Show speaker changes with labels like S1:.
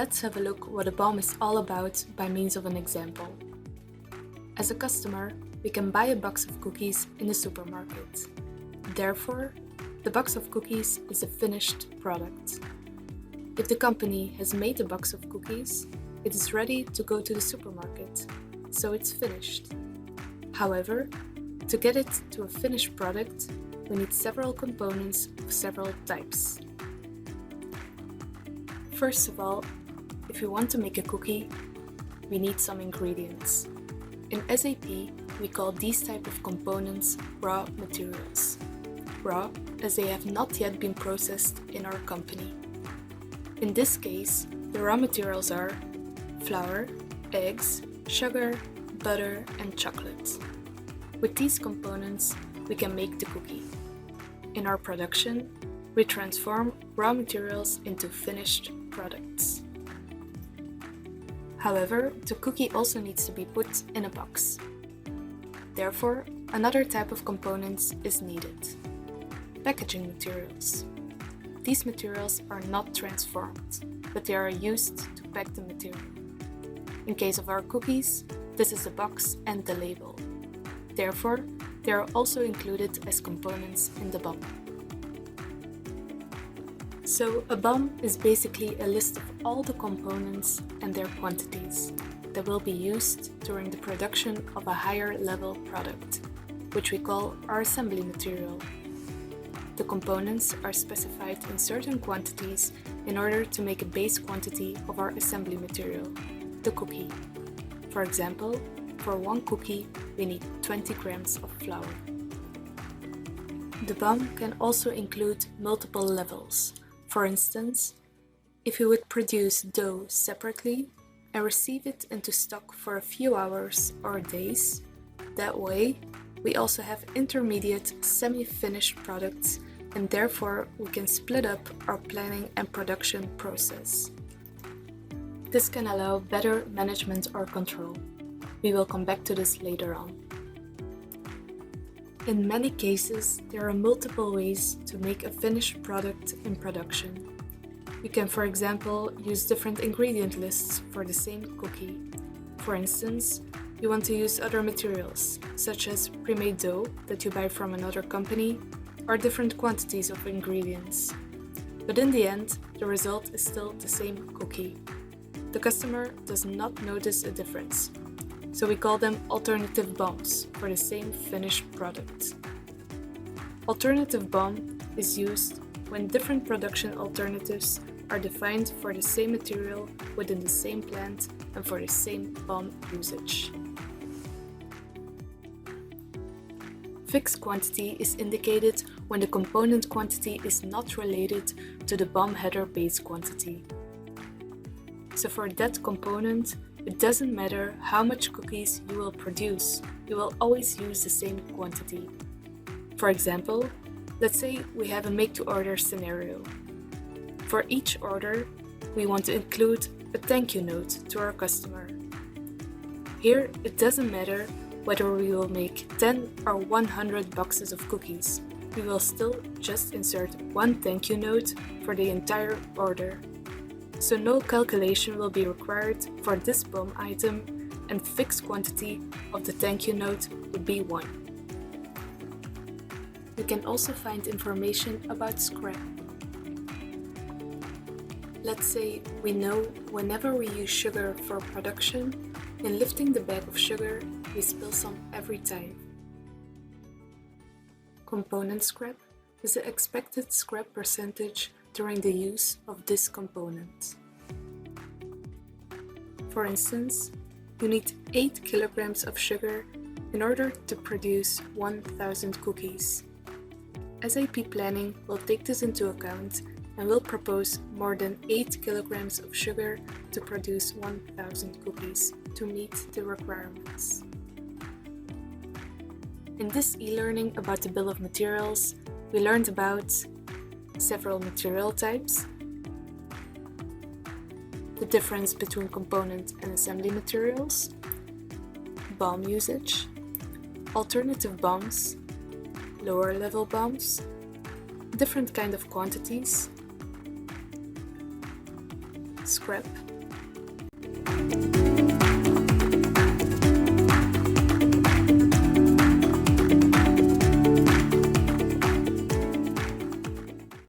S1: let's have a look what a BOM is all about by means of an example. As a customer, we can buy a box of cookies in the supermarket. Therefore, the box of cookies is a finished product. If the company has made a box of cookies, it is ready to go to the supermarket, so it's finished. However, to get it to a finished product, we need several components of several types. First of all, if we want to make a cookie, we need some ingredients. In SAP, we call these type of components raw materials. Raw, as they have not yet been processed in our company. In this case, the raw materials are flour, eggs, sugar, butter, and chocolate. With these components, we can make the cookie. In our production, we transform raw materials into finished products. However, the cookie also needs to be put in a box. Therefore, another type of components is needed. Packaging materials. These materials are not transformed, but they are used to pack the material. In case of our cookies, this is the box and the label. Therefore, they are also included as components in the BOM. So a BOM is basically a list of all the components and their quantities that will be used during the production of a higher level product, which we call our assembly material. The components are specified in certain quantities in order to make a base quantity of our assembly material, the cookie. For example, for one cookie, we need 20 grams of flour. The BOM can also include multiple levels. For instance, if we would produce dough separately and receive it into stock for a few hours or days, that way we also have intermediate semi-finished products, and therefore we can split up our planning and production process. This can allow better management or control. We will come back to this later on. In many cases, there are multiple ways to make a finished product in production. You can, for example, use different ingredient lists for the same cookie. For instance, you want to use other materials, such as pre-made dough that you buy from another company, or different quantities of ingredients. But in the end, the result is still the same cookie. The customer does not notice a difference. So we call them alternative BOMs for the same finished product. Alternative BOM is used when different production alternatives are defined for the same material within the same plant and for the same BOM usage. Fixed quantity is indicated when the component quantity is not related to the BOM header base quantity. So for that component, it doesn't matter how much cookies you will produce, you will always use the same quantity. For example, let's say we have a make-to-order scenario. For each order, we want to include a thank you note to our customer. Here, it doesn't matter whether we will make 10 or 100 boxes of cookies. We will still just insert one thank you note for the entire order. So no calculation will be required for this BOM item, and fixed quantity of the thank you note would be 1. We can also find information about scrap. Let's say we know whenever we use sugar for production, in lifting the bag of sugar, we spill some every time. Component scrap is the expected scrap percentage during the use of this component. For instance, you need 8 kilograms of sugar in order to produce 1,000 cookies. SAP planning will take this into account and will propose more than 8 kilograms of sugar to produce 1,000 cookies to meet the requirements. In this e-learning about the bill of materials, we learned about several material types, the difference between component and assembly materials, BOM usage, alternative BOMs, lower level BOMs, different kind of quantities, scrap,